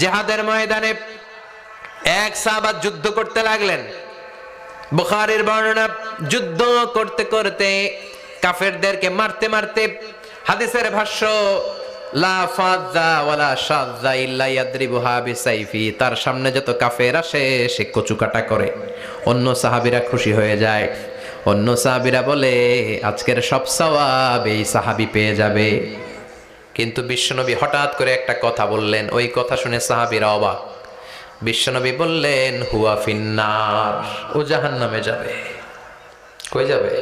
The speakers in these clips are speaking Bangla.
জিহাদের ময়দানে এক সাহাবা যুদ্ধ করতে লাগলেন। বুখারীর বর্ণনা, যুদ্ধ করতে করতে কাফেরদেরকে মারতে মারতে, হাদিসের ভাষ্য লা ফাযা ওয়ালা শাযা ইল্লা ইয়াদরিবুহা বিসাইফি, তার সামনে যত কাফের আসে সে কচুকাটা করে। অন্য সাহাবীরা খুশি হয়ে যায়, অন্য সাহাবীরা বলে আজকের সব সওয়াব এই সাহাবী পেয়ে যাবে। কিন্তু বিশ্বনবী হঠাৎ করে একটা কথা বললেন, ওই কথা শুনে সাহাবীরা অবাক। বিশ্বনবী বললেন হুয়া ফিন্নার, ও জাহান্নামে যাবে। কই যাবে?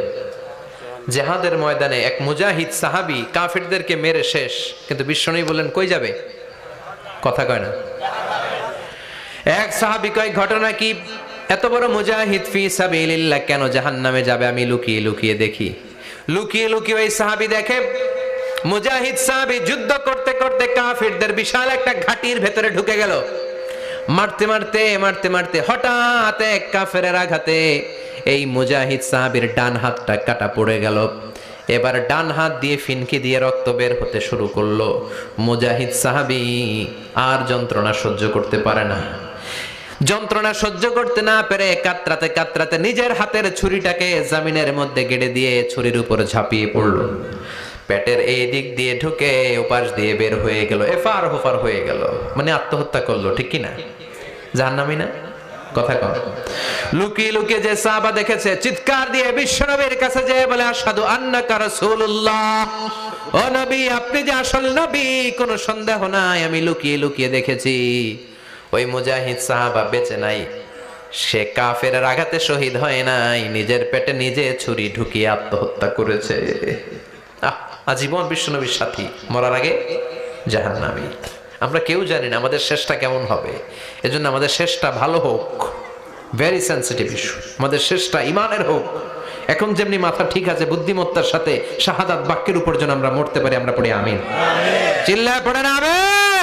জিহাদের ময়দানে এক মুজাহিদ সাহাবী কাফেরদেরকে মেরে শেষ, কিন্তু বিশ্বনবী বললেন কই যাবে? কথা কয় না। এক সাহাবী কয় ঘটনা কি? এত বড় মুজাহিদ ফি সাবিলিল্লাহ কেন জাহান্নামে যাবে? আমি লুকিয়ে লুকিয়ে দেখি। লুকিয়ে লুকিয়ে ওই সাহাবী দেখে মুজাহিদ সাহাবী যুদ্ধ করতে করতে কাফেরদের বিশাল একটা ঘাটির ভেতরে ঢুকে গেল। মারতে মারতে মারতে মারতে হঠাৎ এক কাফেরের আঘাতে এই মুজাহিদ সাহাবীর ডান হাতটা কাটা পড়ে গেল। এবার ডান হাত দিয়ে ফিনকি দিয়ে রক্ত বের হতে শুরু করলো। মুজাহিদ সাহাবী আর যন্ত্রণা সহ্য করতে পারে না। যন্ত্রণা সহ্য করতে না পেরে কাতরাতে কাতরাতে নিজের হাতের ছুরিটাকে জমিনের মধ্যে গেড়ে দিয়ে ছুরির উপর ঝাঁপিয়ে পড়ল। পেটের এই দিক দিয়ে ঢুকে ওপাশ দিয়ে বের হয়ে গেল, এফার হোফার হয়ে গেল, মানে আত্মহত্যা করলো। ঠিক কি না? জাহান্নামী না? কথা কম। লুকিয়ে লুকিয়ে যে সাহাবা দেখেছে চিৎকার দিয়ে বিশ্বনবীর কাছে যেয়ে বলে আশহাদু আন্নাকা রাসূলুল্লাহ, ও নবী আপনি যে আসল নবী, কোনো সন্দেহ নাই, আমি লুকিয়ে লুকিয়ে দেখেছি। ওই মুজাহিদ সাহাবা বেঁচে নাই, সে কাফেরের আঘাতে শহীদ হয় নাই, নিজের পেটে নিজে ছুরি ঢুকিয়ে আত্মহত্যা করেছে। আজীবন বিশ্বনবীর সাথী, মরার আগে জাহান্নামী। আমরা কেউ জানি না আমাদের শেষটা কেমন হবে, এজন্য আমাদের শেষটা ভালো হোক, ভেরি সেন্সিটিভ ইস্যু। আমাদের শেষটা ইমানের হোক। এখন যেমনি মাথা ঠিক আছে, বুদ্ধিমত্তার সাথে শাহাদাত বাক্যের উপর যেন আমরা মরতে পারি। আমরা পড়ি আমিন, চিল্লায় পড়েন আমিন।